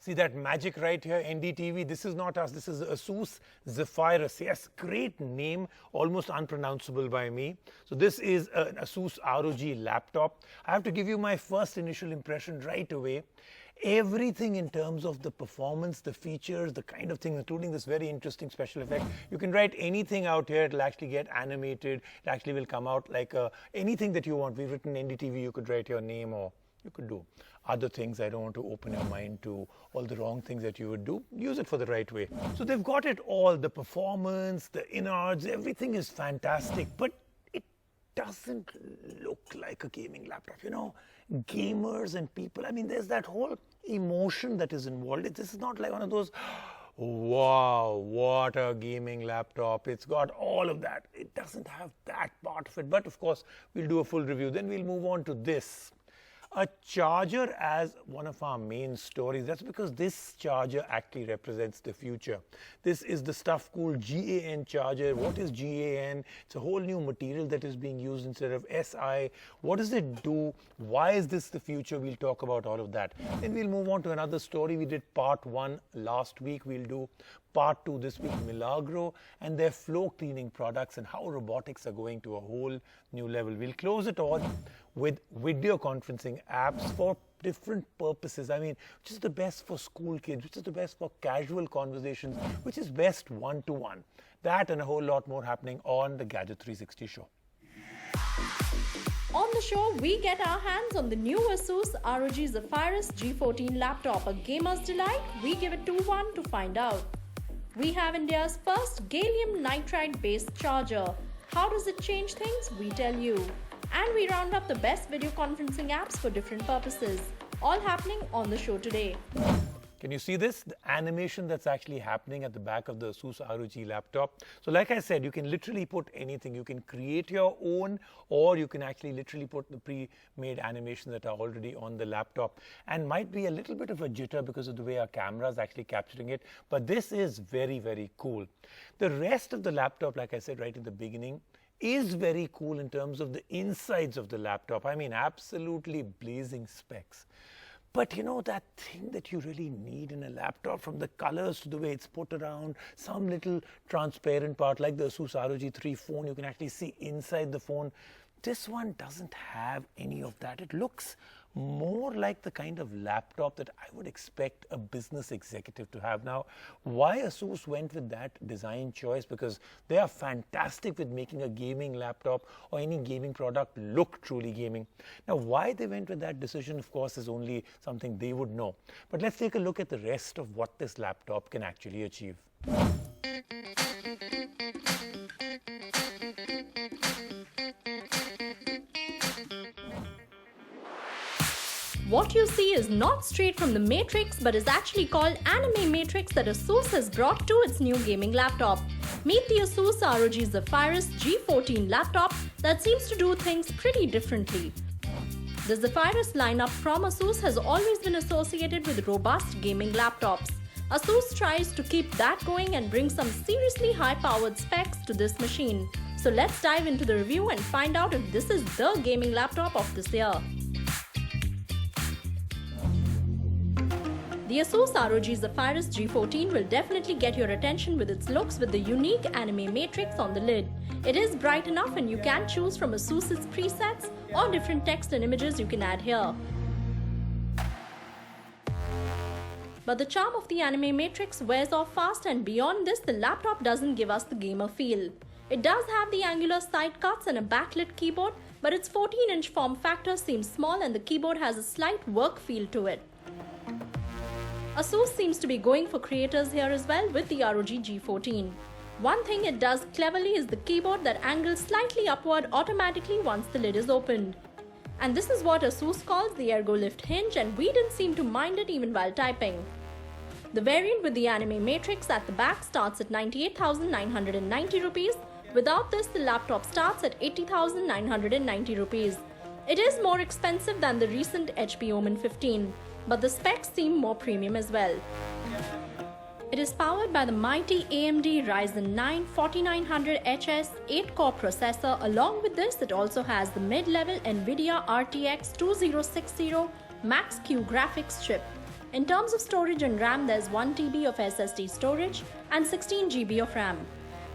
See that magic right here, NDTV? This is not us. This is Asus Zephyrus. Yes, great name, almost unpronounceable by me. So this is an Asus ROG laptop. I have to give you my first initial impression right away. Everything in terms of the performance, the features, the kind of thing, including this very interesting special effect. You can write anything out here. It'll actually get animated. It actually will come out like anything that you want. We've written NDTV. You could write your name, or you could do other things. I don't want to open your mind to all the wrong things that you would do. Use it for the right way. So they've got it all. The performance, the innards, everything is fantastic. But it doesn't look like a gaming laptop. You know, gamers and people, I mean, there's that whole emotion that is involved. This is not like one of those, wow, what a gaming laptop. It's got all of that. It doesn't have that part of it. But of course, we'll do a full review. Then we'll move on to this. A charger as one of our main stories. That's because this charger actually represents the future. This is the stuff called GaN charger. What is GaN? It's a whole new material that is being used instead of Si. What does it do? Why is this the future? We'll talk about all of that. Then we'll move on to another story. We did part 1 last week. We'll do part 2 this week, Milagro and their floor cleaning products and how robotics are going to a whole new level. We'll close it all with video conferencing apps for different purposes. I mean, which is the best for school kids, which is the best for casual conversations, which is best one-to-one. That and a whole lot more happening on the Gadget 360 show. On the show, we get our hands on the new Asus ROG Zephyrus G14 laptop. A gamer's delight? We give it 2-1 to find out. We have India's first Gallium Nitride-based charger. How does it change things? We tell you. And we round up the best video conferencing apps for different purposes. All happening on the show today. Can you see this? The animation that's actually happening at the back of the Asus ROG laptop. So like I said, you can literally put anything. You can create your own, or you can actually literally put the pre-made animations that are already on the laptop. And might be a little bit of a jitter because of the way our camera is actually capturing it. But this is very, very cool. The rest of the laptop, like I said right in the beginning, is very cool in terms of the insides of the laptop. I mean, absolutely blazing specs. But you know, that thing that you really need in a laptop, from the colors to the way it's put around, some little transparent part like the Asus ROG 3 phone, you can actually see inside the phone. This one doesn't have any of that. It looks more like the kind of laptop that I would expect a business executive to have. Now, why Asus went with that design choice? Because they are fantastic with making a gaming laptop or any gaming product look truly gaming. Now, why they went with that decision, of course, is only something they would know. But let's take a look at the rest of what this laptop can actually achieve. What you see is not straight from the Matrix, but is actually called Anime Matrix that Asus has brought to its new gaming laptop. Meet the Asus ROG Zephyrus G14 laptop that seems to do things pretty differently. The Zephyrus lineup from Asus has always been associated with robust gaming laptops. Asus tries to keep that going and bring some seriously high-powered specs to this machine. So let's dive into the review and find out if this is the gaming laptop of this year. The Asus ROG Zephyrus G14 will definitely get your attention with its looks with the unique anime matrix on the lid. It is bright enough and you can choose from Asus's presets or different text and images you can add here. But the charm of the anime matrix wears off fast, and beyond this, the laptop doesn't give us the gamer feel. It does have the angular side cuts and a backlit keyboard, but its 14-inch form factor seems small and the keyboard has a slight work feel to it. Asus seems to be going for creators here as well with the ROG G14. One thing it does cleverly is the keyboard that angles slightly upward automatically once the lid is opened. And this is what Asus calls the ergo lift hinge, and we didn't seem to mind it even while typing. The variant with the anime matrix at the back starts at 98,990 rupees. Without this, the laptop starts at 80,990 rupees. It is more expensive than the recent HP Omen 15. But the specs seem more premium as well. It is powered by the mighty AMD Ryzen 9 4900HS 8-core processor. Along with this, it also has the mid-level NVIDIA RTX 2060 Max-Q graphics chip. In terms of storage and RAM, there's 1 TB of SSD storage and 16 GB of RAM.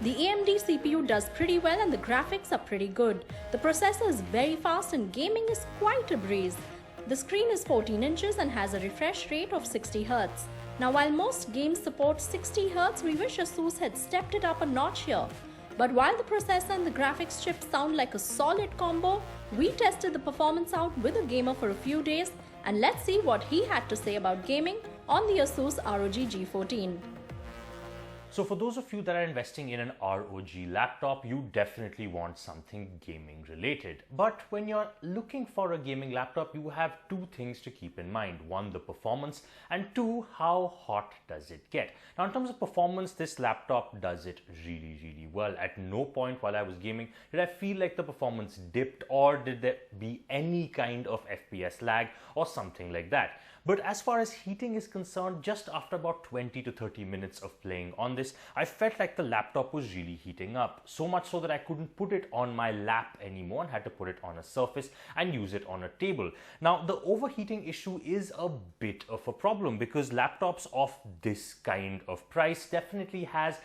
The AMD CPU does pretty well and the graphics are pretty good. The processor is very fast and gaming is quite a breeze. The screen is 14 inches and has a refresh rate of 60 Hz. Now while most games support 60 Hz, we wish Asus had stepped it up a notch here. But while the processor and the graphics chip sound like a solid combo, we tested the performance out with a gamer for a few days, and let's see what he had to say about gaming on the Asus ROG G14. So for those of you that are investing in an ROG laptop, you definitely want something gaming related. But when you're looking for a gaming laptop, you have two things to keep in mind. One, the performance, and two, how hot does it get? Now in terms of performance, this laptop does it really well. At no point while I was gaming did I feel like the performance dipped or did there be any kind of FPS lag or something like that. But as far as heating is concerned, just after about 20 to 30 minutes of playing on this, I felt like the laptop was really heating up. So much so that I couldn't put it on my lap anymore and had to put it on a surface and use it on a table. Now, the overheating issue is a bit of a problem because laptops of this kind of price definitely has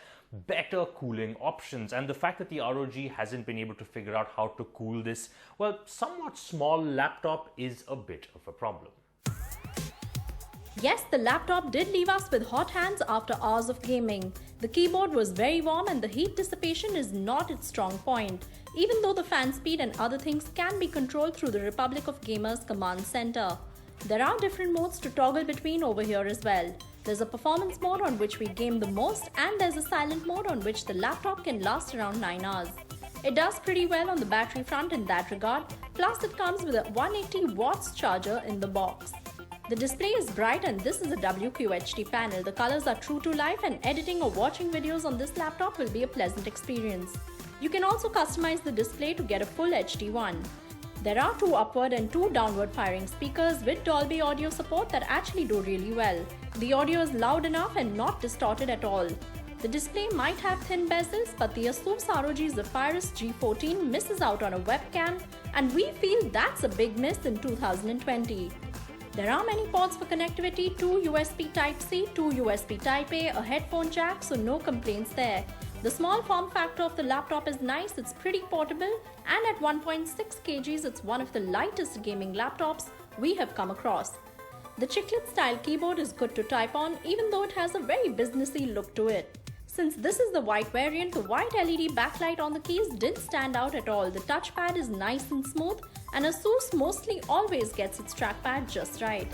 better cooling options, and the fact that the ROG hasn't been able to figure out how to cool this, well, somewhat small laptop is a bit of a problem. Yes, the laptop did leave us with hot hands after hours of gaming. The keyboard was very warm and the heat dissipation is not its strong point, even though the fan speed and other things can be controlled through the Republic of Gamers command center. There are different modes to toggle between over here as well. There's a performance mode on which we game the most, and there's a silent mode on which the laptop can last around 9 hours. It does pretty well on the battery front in that regard, plus it comes with a 180 watts charger in the box. The display is bright and this is a WQHD panel. The colors are true to life and editing or watching videos on this laptop will be a pleasant experience. You can also customize the display to get a full HD one. There are 2 upward and 2 downward firing speakers with Dolby audio support that actually do really well. The audio is loud enough and not distorted at all. The display might have thin bezels, but the Asus ROG Zephyrus G14 misses out on a webcam, and we feel that's a big miss in 2020. There are many ports for connectivity, 2 USB Type-C, 2 USB Type-A, a headphone jack, so no complaints there. The small form factor of the laptop is nice, it's pretty portable, and at 1.6 kgs it's one of the lightest gaming laptops we have come across. The chiclet style keyboard is good to type on, even though it has a very businessy look to it. Since this is the white variant, the white LED backlight on the keys didn't stand out at all. The touchpad is nice and smooth, and Asus mostly always gets its trackpad just right.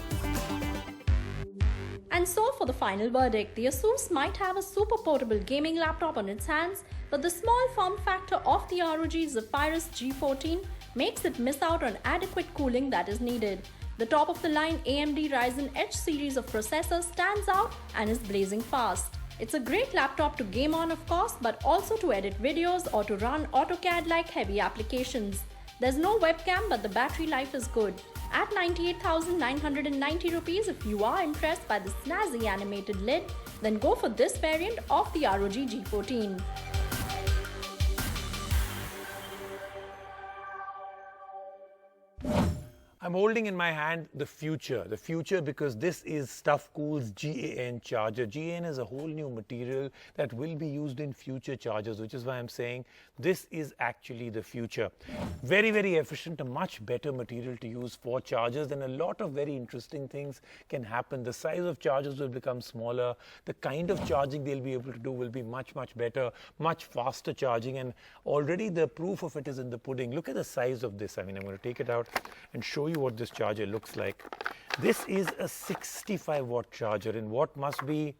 And so for the final verdict, the Asus might have a super portable gaming laptop on its hands, but the small form factor of the ROG Zephyrus G14 makes it miss out on adequate cooling that is needed. The top of the line AMD Ryzen H series of processors stands out and is blazing fast. It's a great laptop to game on, of course, but also to edit videos or to run AutoCAD-like heavy applications. There's no webcam, but the battery life is good. At 98,990 rupees, if you are impressed by the snazzy animated lid, then go for this variant of the ROG G14. I'm holding in my hand the future because this is StuffCool's GaN charger. GaN is a whole new material that will be used in future chargers, which is why I'm saying this is actually the future. Very, very efficient, a much better material to use for chargers, and a lot of very interesting things can happen. The size of chargers will become smaller. The kind of charging they'll be able to do will be much, much better, much faster charging, and already the proof of it is in the pudding. Look at the size of this. I mean, I'm going to take it out and show you what this charger looks like. This is a 65-watt charger in what must be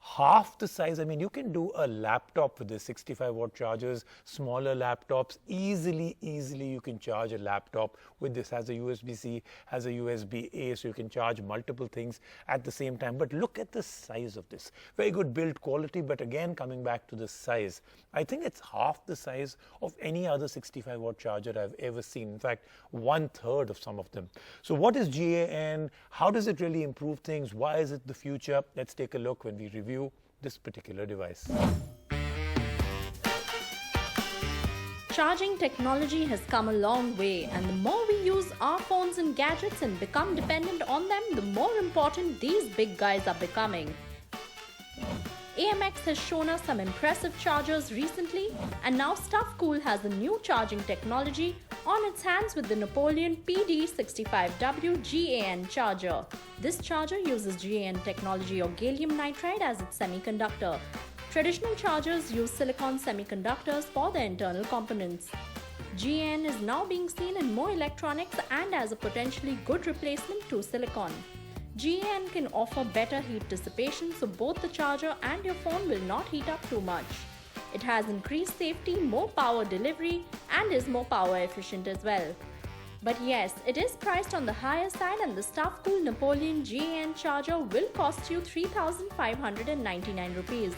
half the size. I mean, you can do a laptop with this 65-watt chargers, smaller laptops. Easily you can charge a laptop with this. Has a USB-C, has a USB-A, so you can charge multiple things at the same time. But look at the size of this. Very good build quality, but again, coming back to the size, I think it's half the size of any other 65-watt charger I've ever seen. In fact, 1/3 of some of them. So what is GaN? How does it really improve things? Why is it the future? Let's take a look when we review this particular device. Charging technology has come a long way, and the more we use our phones and gadgets and become dependent on them, the more important these big guys are becoming. AMX has shown us some impressive chargers recently, and now StuffCool has a new charging technology on its hands with the Napoleon PD65W GaN charger. This charger uses GaN technology or gallium nitride as its semiconductor. Traditional chargers use silicon semiconductors for their internal components. GaN is now being seen in more electronics and as a potentially good replacement to silicon. GaN can offer better heat dissipation, so both the charger and your phone will not heat up too much. It has increased safety, more power delivery, and is more power efficient as well. But yes, it is priced on the higher side, and the StuffCool Napoleon GaN charger will cost you 3,599 rupees.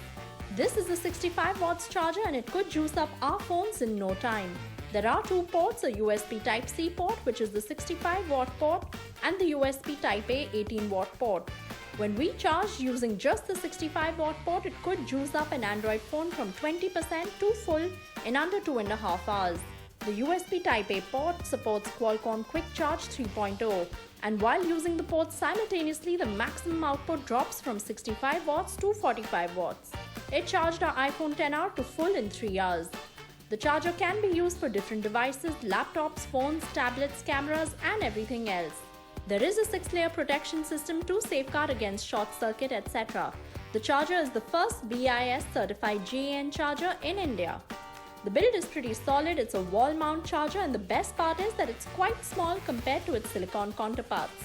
This is a 65 watts charger and it could juice up our phones in no time. There are two ports, a USB Type-C port, which is the 65 watt port, and the USB Type-A 18 watt port. When we charge using just the 65 watt port, it could juice up an Android phone from 20% to full in under 2.5 hours. The USB Type-A port supports Qualcomm Quick Charge 3.0, and while using the ports simultaneously, the maximum output drops from 65 watts to 45 watts. It charged our iPhone XR to full in 3 hours. The charger can be used for different devices, laptops, phones, tablets, cameras, and everything else. There is a 6-layer protection system to safeguard against short circuit, etc. The charger is the first BIS certified GaN charger in India. The build is pretty solid, it's a wall mount charger, and the best part is that it's quite small compared to its silicon counterparts.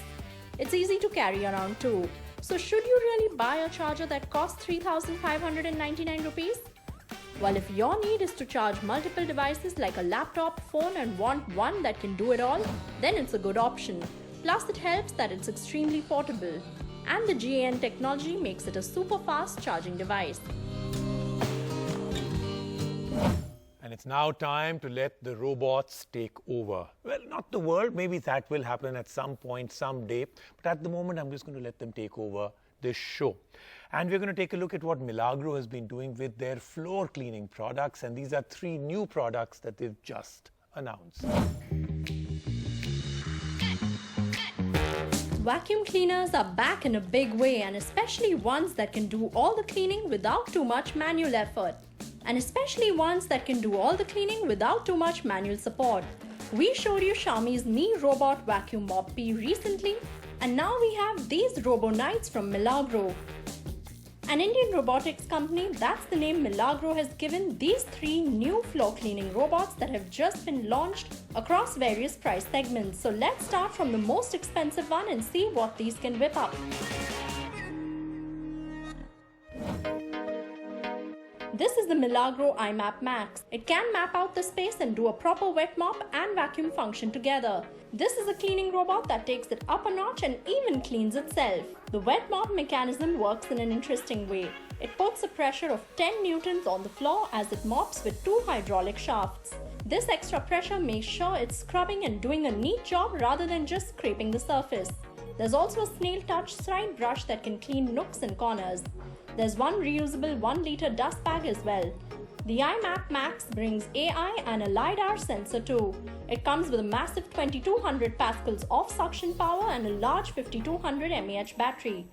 It's easy to carry around too. So should you really buy a charger that costs 3,599 rupees? Well, if your need is to charge multiple devices like a laptop, phone, and want one that can do it all, then it's a good option. Plus, it helps that it's extremely portable. And the GaN technology makes it a super fast charging device. And it's now time to let the robots take over. Well, not the world, maybe that will happen at some point, someday. But at the moment, I'm just going to let them take over this show. And we're going to take a look at what Milagro has been doing with their floor cleaning products. And these are 3 new products that they've just announced. Vacuum cleaners are back in a big way, and especially ones that can do all the cleaning without too much manual effort. We showed you Xiaomi's Mi Robot Vacuum Mop P recently, and now we have these Robo Knights from Milagro. An Indian robotics company, that's the name Milagro has given these 3 new floor cleaning robots that have just been launched across various price segments. So let's start from the most expensive one and see what these can whip up. This is the Milagro iMap Max. It can map out the space and do a proper wet mop and vacuum function together. This is a cleaning robot that takes it up a notch and even cleans itself. The wet mop mechanism works in an interesting way. It puts a pressure of 10 newtons on the floor as it mops with 2 hydraulic shafts. This extra pressure makes sure it's scrubbing and doing a neat job rather than just scraping the surface. There's also a snail touch slide brush that can clean nooks and corners. There's one reusable 1-liter dust bag as well. The iMap Max brings AI and a LiDAR sensor too. It comes with a massive 2200 pascals of suction power and a large 5200 mAh battery.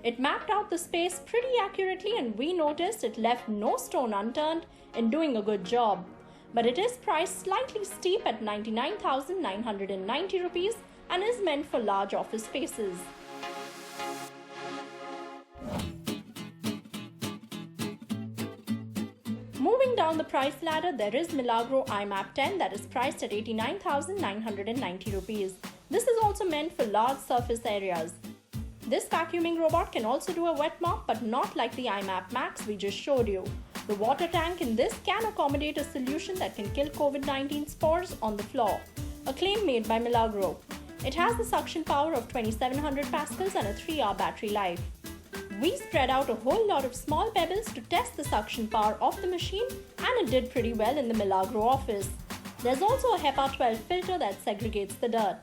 It mapped out the space pretty accurately, and we noticed it left no stone unturned in doing a good job. But it is priced slightly steep at 99,990 rupees and is meant for large office spaces. Moving down the price ladder, there is Milagro iMap 10 that is priced at 89,990 rupees. This is also meant for large surface areas. This vacuuming robot can also do a wet mop, but not like the iMap Max we just showed you. The water tank in this can accommodate a solution that can kill COVID-19 spores on the floor, a claim made by Milagro. It has the suction power of 2700 pascals and a 3-hour battery life. We spread out a whole lot of small pebbles to test the suction power of the machine, and it did pretty well in the Milagro office. There's also a HEPA 12 filter that segregates the dirt.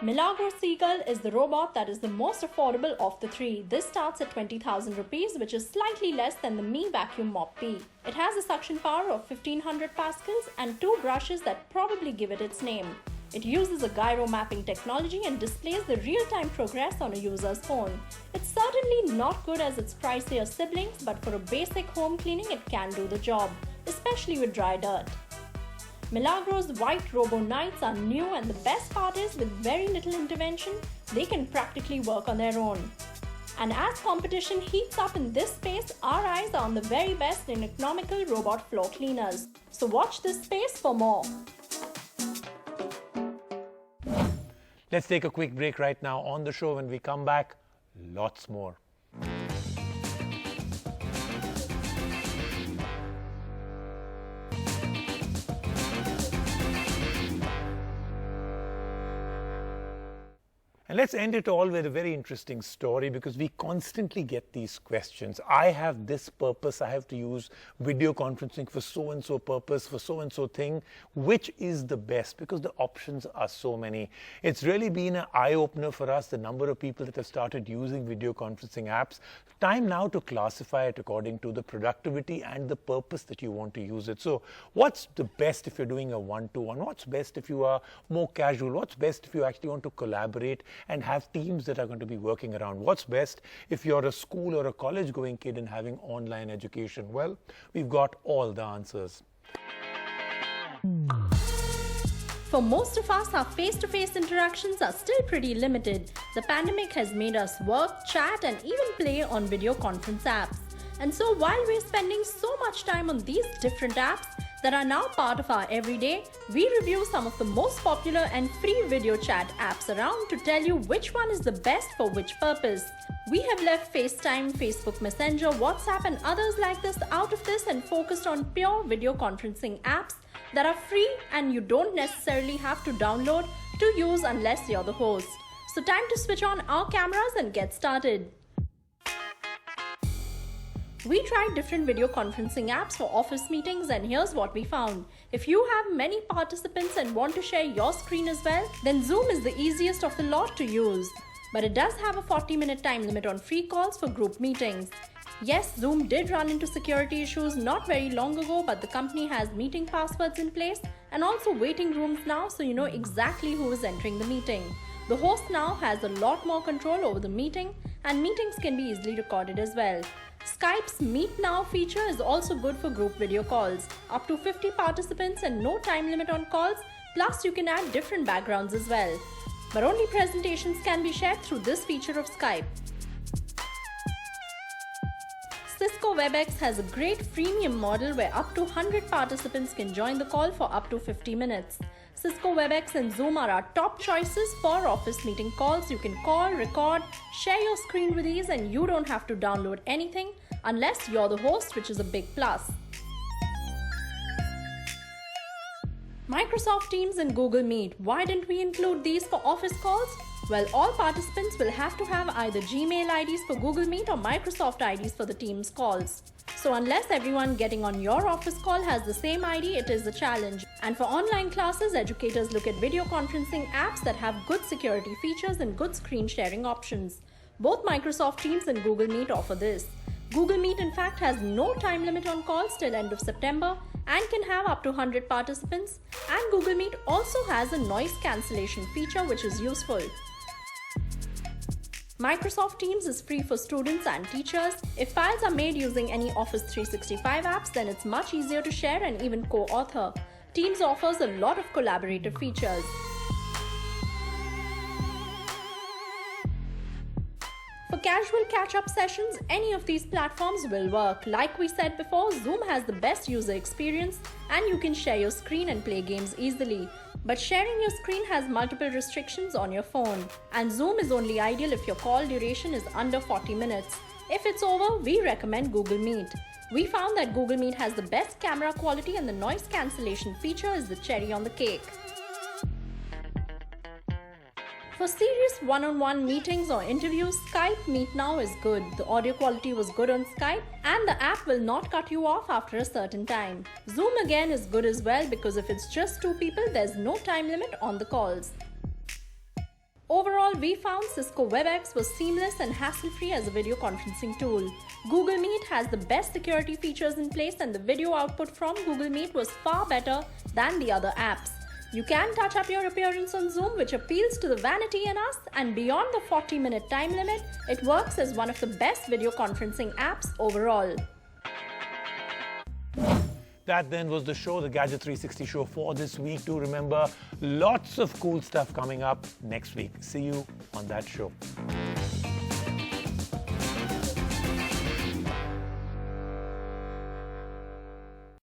Milagro Seagull is the robot that is the most affordable of the three. This starts at 20,000 rupees, which is slightly less than the Mi Vacuum Mop P. It has a suction power of 1500 pascals and two brushes that probably give it its name. It uses a gyro mapping technology and displays the real-time progress on a user's phone. It's certainly not good as its pricier siblings, but for a basic home cleaning it can do the job, especially with dry dirt. Milagro's white Robo Knights are new, and the best part is with very little intervention, they can practically work on their own. And as competition heats up in this space, our eyes are on the very best in economical robot floor cleaners. So watch this space for more. Let's take a quick break right now. On the show, when we come back, lots more. And let's end it all with a very interesting story, because we constantly get these questions. I have this purpose, I have to use video conferencing for so-and-so purpose, for so-and-so thing. Which is the best? Because the options are so many. It's really been an eye-opener for us, the number of people that have started using video conferencing apps. Time now to classify it according to the productivity and the purpose that you want to use it. So what's the best if you're doing a one-to-one? What's best if you are more casual? What's best if you actually want to collaborate and have teams that are going to be working around? What's best if you're a school or a college going kid and having online education? Well, we've got all the answers. For most of us, our face-to-face interactions are still pretty limited. The pandemic has made us work, chat, and even play on video conference apps. And so while we're spending so much time on these different apps that are now part of our everyday, we review some of the most popular and free video chat apps around to tell you which one is the best for which purpose. We have left FaceTime, Facebook Messenger, WhatsApp, and others like this out of this and focused on pure video conferencing apps that are free and you don't necessarily have to download to use unless you're the host. So time to switch on our cameras and get started. We tried different video conferencing apps for office meetings, and here's what we found. If you have many participants and want to share your screen as well, then Zoom is the easiest of the lot to use. But it does have a 40-minute time limit on free calls for group meetings. Yes, Zoom did run into security issues not very long ago, but the company has meeting passwords in place and also waiting rooms now, so you know exactly who is entering the meeting. The host now has a lot more control over the meeting, and meetings can be easily recorded as well. Skype's Meet Now feature is also good for group video calls. Up to 50 participants and no time limit on calls, plus you can add different backgrounds as well. But only presentations can be shared through this feature of Skype. Cisco WebEx has a great freemium model where up to 100 participants can join the call for up to 50 minutes. Cisco WebEx and Zoom are our top choices for office meeting calls. You can call, record, share your screen with ease, and you don't have to download anything unless you're the host, which is a big plus. Microsoft Teams and Google Meet. Why didn't we include these for office calls? Well, all participants will have to have either Gmail IDs for Google Meet or Microsoft IDs for the Teams calls. So unless everyone getting on your office call has the same ID, it is a challenge. And for online classes, educators look at video conferencing apps that have good security features and good screen sharing options. Both Microsoft Teams and Google Meet offer this. Google Meet in fact has no time limit on calls till end of September and can have up to 100 participants. And Google Meet also has a noise cancellation feature which is useful. Microsoft Teams is free for students and teachers. If files are made using any Office 365 apps, then it's much easier to share and even co-author. Teams offers a lot of collaborative features. For casual catch-up sessions, any of these platforms will work. Like we said before, Zoom has the best user experience and you can share your screen and play games easily. But sharing your screen has multiple restrictions on your phone. And Zoom is only ideal if your call duration is under 40 minutes. If it's over, we recommend Google Meet. We found that Google Meet has the best camera quality and the noise cancellation feature is the cherry on the cake. For serious one-on-one meetings or interviews, Skype Meet Now is good. The audio quality was good on Skype and the app will not cut you off after a certain time. Zoom again is good as well because if it's just two people, there's no time limit on the calls. Overall, we found Cisco WebEx was seamless and hassle-free as a video conferencing tool. Google Meet has the best security features in place, and the video output from Google Meet was far better than the other apps. You can touch up your appearance on Zoom, which appeals to the vanity in us, and beyond the 40-minute time limit, it works as one of the best video conferencing apps overall. That then was the show, the Gadget 360 show for this week. Do remember, lots of cool stuff coming up next week. See you on that show.